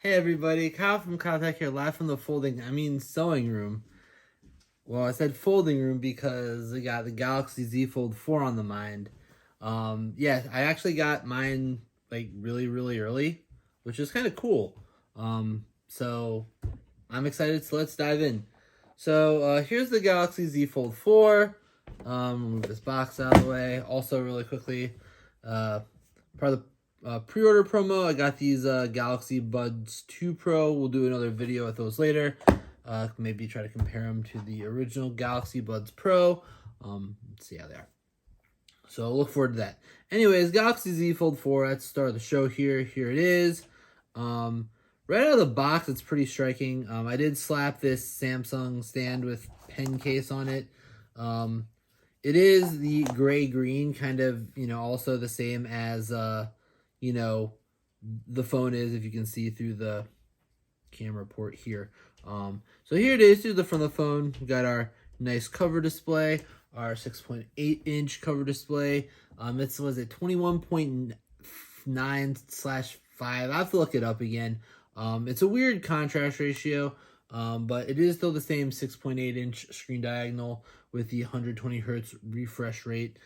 Hey everybody, Kyle from KyleTech here, live from the sewing room. Well, I said folding room because we got the Galaxy Z Fold 4 on the mind. Yeah, I actually got mine like really early, which is kind of cool. So I'm excited, so let's dive in. So here's the Galaxy Z Fold 4. Move this box out of the way. Also, really quickly, part of the pre-order promo, I got these Galaxy Buds 2 Pro. We'll do another video with those later. Maybe try to compare them to the original Galaxy Buds Pro. Let's see how they are. So look forward to that. Anyways, Galaxy Z Fold 4, that's the start of the show here. Here it is. Right out of the box, it's pretty striking. I did slap this Samsung stand with pen case on it. It is the gray-green, kind of, also the same as, the phone is, if you can see through the camera port here. So here it is, here's the front of the phone. We got our nice cover display, our 6.8-inch cover display. This was a 21.9/5. I have to look it up again. It's a weird contrast ratio, but it is still the same 6.8-inch screen diagonal with the 120 hertz refresh rate.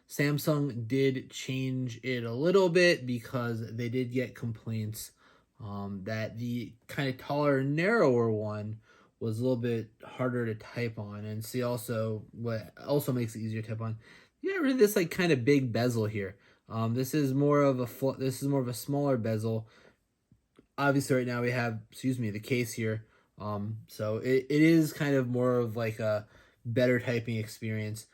Samsung did change it a little bit because they did get complaints that the kind of taller, narrower one was a little bit harder to type on. And see also what also makes it easier to type on. You got rid of this like kind of big bezel here. This is more of a smaller bezel. Obviously right now we have, the case here. So it is kind of more of like a better typing experience.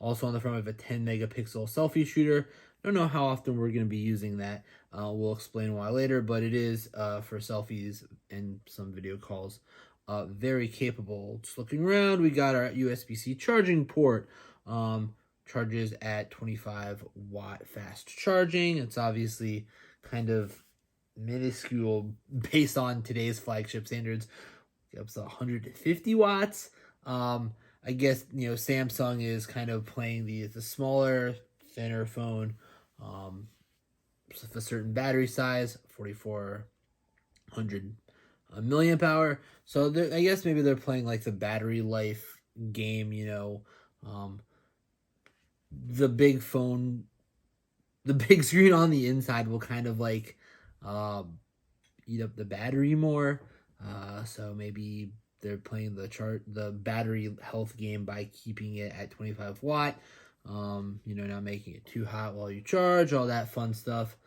Also on the front we have a 10 megapixel selfie shooter. Don't know how often we're going to be using that. We'll explain why later, but it is for selfies and some video calls. Very capable. Just looking around, we got our USB-C charging port. Charges at 25 watt fast charging. It's obviously kind of minuscule based on today's flagship standards. Up to 150 watts. I guess Samsung is kind of playing the smaller, thinner phone. With a certain battery size, 4,400 milliamp hour. So I guess maybe they're playing like the battery life game. The big phone, the big screen on the inside will kind of like eat up the battery more. So maybe they're playing the battery health game by keeping it at 25 watt. Not making it too hot while you charge, all that fun stuff.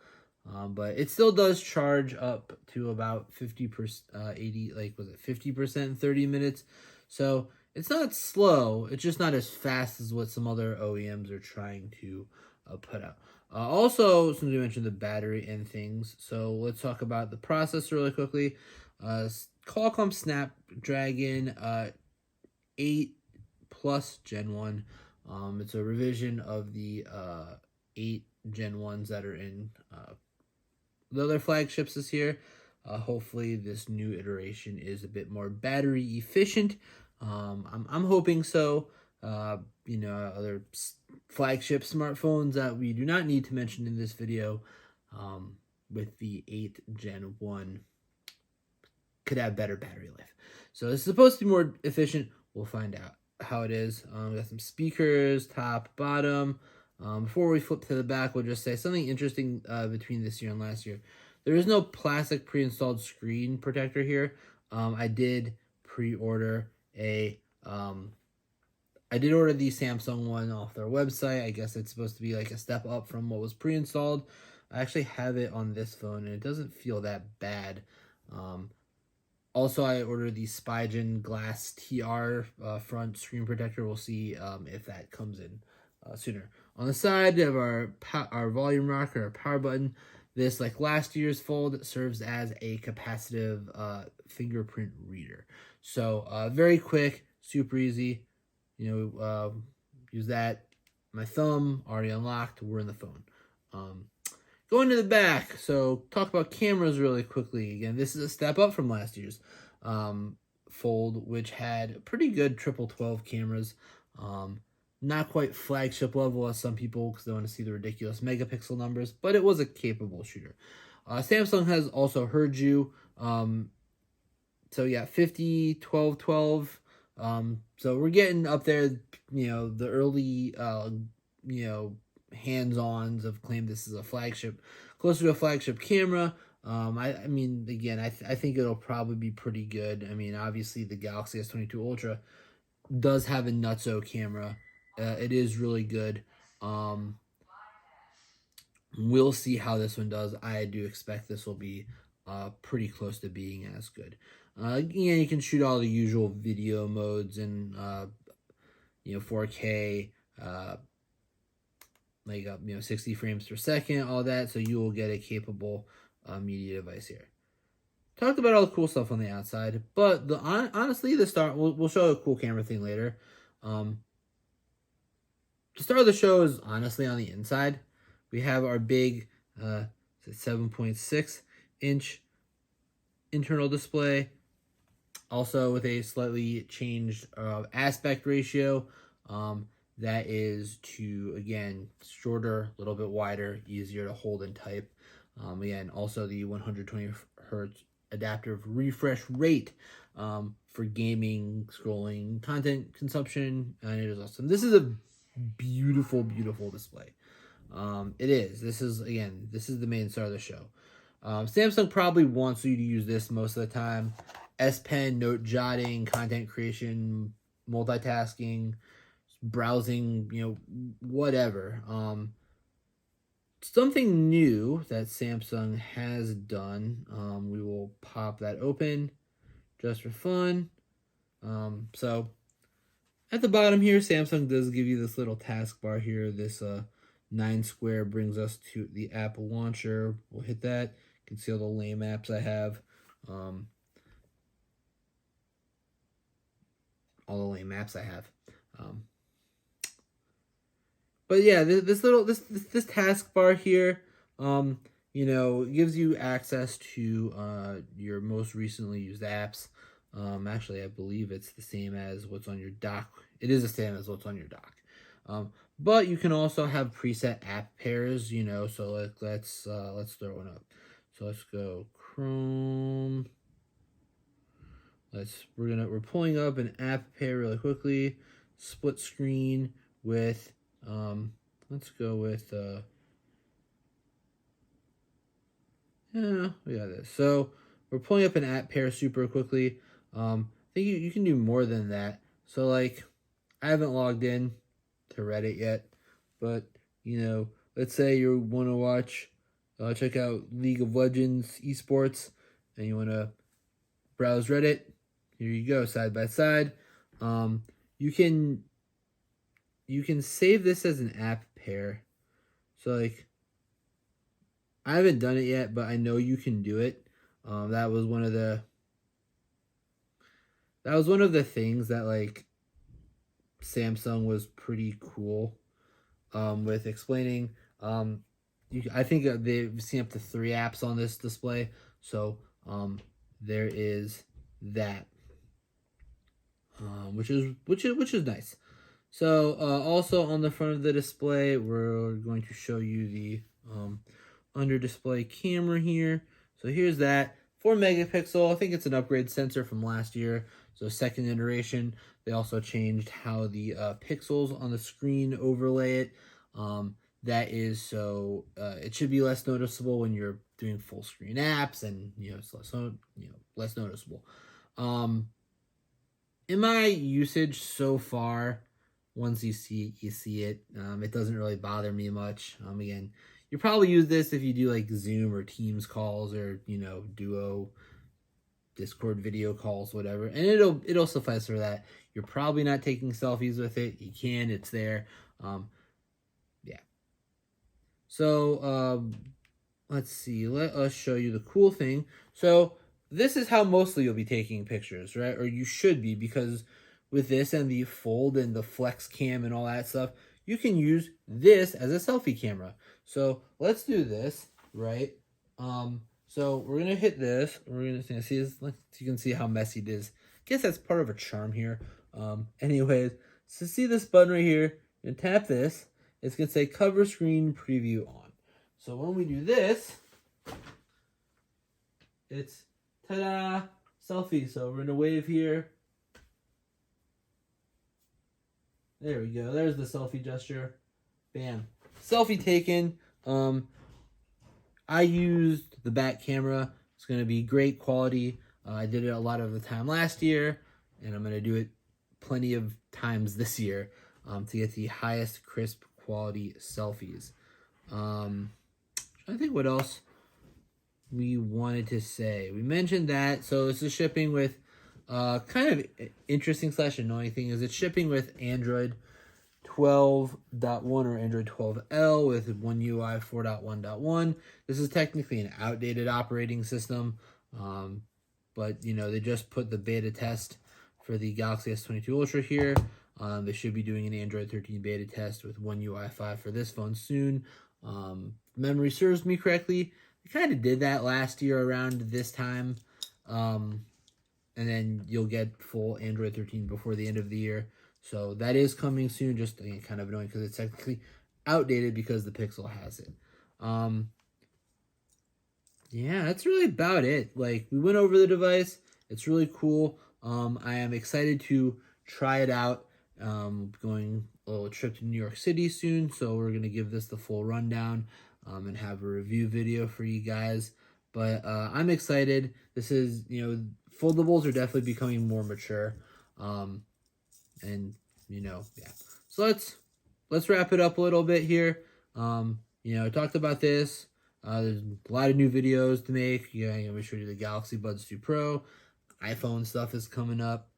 But it still does charge up to about 50%, 50% in 30 minutes. So it's not slow. It's just not as fast as what some other OEMs are trying to put out. Also, since we mentioned the battery and things, so let's talk about the processor really quickly. Qualcomm Snapdragon 8 Plus Gen 1. It's a revision of the 8 Gen 1s that are in the other flagships this year. Hopefully this new iteration is a bit more battery efficient. I'm hoping so. Other flagship smartphones that we do not need to mention in this video with the 8 Gen 1 could have better battery life. So it's supposed to be more efficient. We'll find out how it is. We got some speakers, top, bottom. Before we flip to the back, we'll just say something interesting between this year and last year. There is no plastic pre-installed screen protector here. I did pre-order the Samsung one off their website. I guess it's supposed to be like a step up from what was pre-installed. I actually have it on this phone, and it doesn't feel that bad. Also, I ordered the Spigen Glass TR front screen protector. We'll see if that comes in sooner. On the side, we have our volume rocker, our power button. This, like last year's Fold, serves as a capacitive fingerprint reader. So very quick, super easy. Use that. My thumb already unlocked. We're in the phone. Going to the back, so talk about cameras really quickly. Again, this is a step up from last year's Fold, which had pretty good triple 12 cameras. Not quite flagship level as some people, because they want to see the ridiculous megapixel numbers, but it was a capable shooter. Samsung has also heard you. So yeah, 50, 12, 12. So we're getting up there, the early, hands-ons have claimed this is a flagship, closer to a flagship camera. I mean, again, I think it'll probably be pretty good. I mean, obviously the Galaxy S22 Ultra does have a nutso camera. It is really good. Um, we'll see how this one does. I do expect this will be pretty close to being as good. You can shoot all the usual video modes and 4K, like 60 frames per second, all that. So you will get a capable media device here. Talked about all the cool stuff on the outside, but honestly, the start we'll show a cool camera thing later. The start of the show is honestly on the inside. We have our big 7.6 inch internal display, also with a slightly changed aspect ratio. That is to, again, shorter, a little bit wider, easier to hold and type. Again, also the 120 hertz adaptive refresh rate for gaming, scrolling, content consumption, and it is awesome. This is a beautiful, beautiful display. It is. This is the main star of the show. Samsung probably wants you to use this most of the time. S Pen, note jotting, content creation, multitasking, browsing, whatever. Something new that Samsung has done. We will pop that open just for fun. So at the bottom here, Samsung does give you this little taskbar here. This 9 square brings us to the app launcher. We'll hit that. You can see all the lame apps I have. All the lame apps I have. But yeah, this taskbar here, gives you access to your most recently used apps. Actually, I believe it's the same as what's on your dock. It is the same as what's on your dock. But you can also have preset app pairs, so let's throw one up. So let's go Chrome. We're pulling up an app pair really quickly. Split screen with let's go with yeah, we got this. So we're pulling up an app pair super quickly. I think you can do more than that. So like I haven't logged in to Reddit yet, but let's say you want to watch check out League of Legends esports and you want to browse Reddit. Here you go, side by side. You can save this as an app pair. So like I haven't done it yet, but I know you can do it. That was one of the things that like Samsung was pretty cool with explaining. I think they've seen up to 3 apps on this display. So there is that, which is nice. So also on the front of the display, we're going to show you the under display camera here. So here's that 4 megapixel. I think it's an upgrade sensor from last year. So second iteration. They also changed how the pixels on the screen overlay it. That is so it should be less noticeable when you're doing full screen apps, and it's less noticeable. In my usage so far, once you see it. It doesn't really bother me much. Again, you probably use this if you do like Zoom or Teams calls or Duo, Discord video calls, whatever, and it'll suffice for that. You're probably not taking selfies with it. You can, it's there. Yeah. So let's see. Let us show you the cool thing. So this is how mostly you'll be taking pictures, right? Or you should be, because with this and the fold and the flex cam and all that stuff, you can use this as a selfie camera. So let's do this, right? So we're gonna hit this. We're gonna see this. You can see how messy it is. I guess that's part of a charm here. Anyways, so see this button right here. You tap this. It's gonna say cover screen preview on. So when we do this, It's ta-da! Selfie. So we're in a wave here. There we go. There's the selfie gesture. Bam. Selfie taken. I used the back camera. It's going to be great quality. I did it a lot of the time last year, and I'm going to do it plenty of times this year to get the highest crisp quality selfies. I think what else we wanted to say. We mentioned that. So this is shipping with kind of interesting / annoying thing is it's shipping with Android 12.1 or Android 12L with One UI 4.1.1. This is technically an outdated operating system, but they just put the beta test for the Galaxy S22 Ultra here. They should be doing an Android 13 beta test with One UI 5 for this phone soon. Memory serves me correctly. They kind of did that last year around this time, and then you'll get full Android 13 before the end of the year. So that is coming soon, just kind of annoying because it's technically outdated because the Pixel has it. Yeah, that's really about it. Like, we went over the device. It's really cool. I am excited to try it out. Going a little trip to New York City soon, so we're going to give this the full rundown and have a review video for you guys. But I'm excited. This is, foldables are definitely becoming more mature. And yeah. So let's wrap it up a little bit here. I talked about this. There's a lot of new videos to make. I'm gonna show you the Galaxy Buds 2 Pro. iPhone stuff is coming up.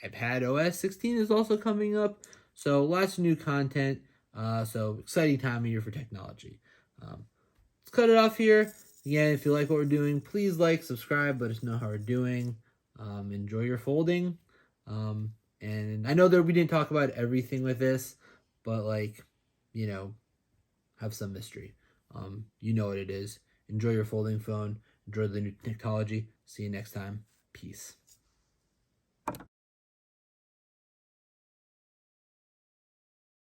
iPad OS 16 is also coming up. So lots of new content. So exciting time of year for technology. Let's cut it off here. Again, if you like what we're doing, please like, subscribe, let us know how we're doing. Enjoy your folding. And I know that we didn't talk about everything with this, but have some mystery. You know what it is. Enjoy your folding phone. Enjoy the new technology. See you next time. Peace.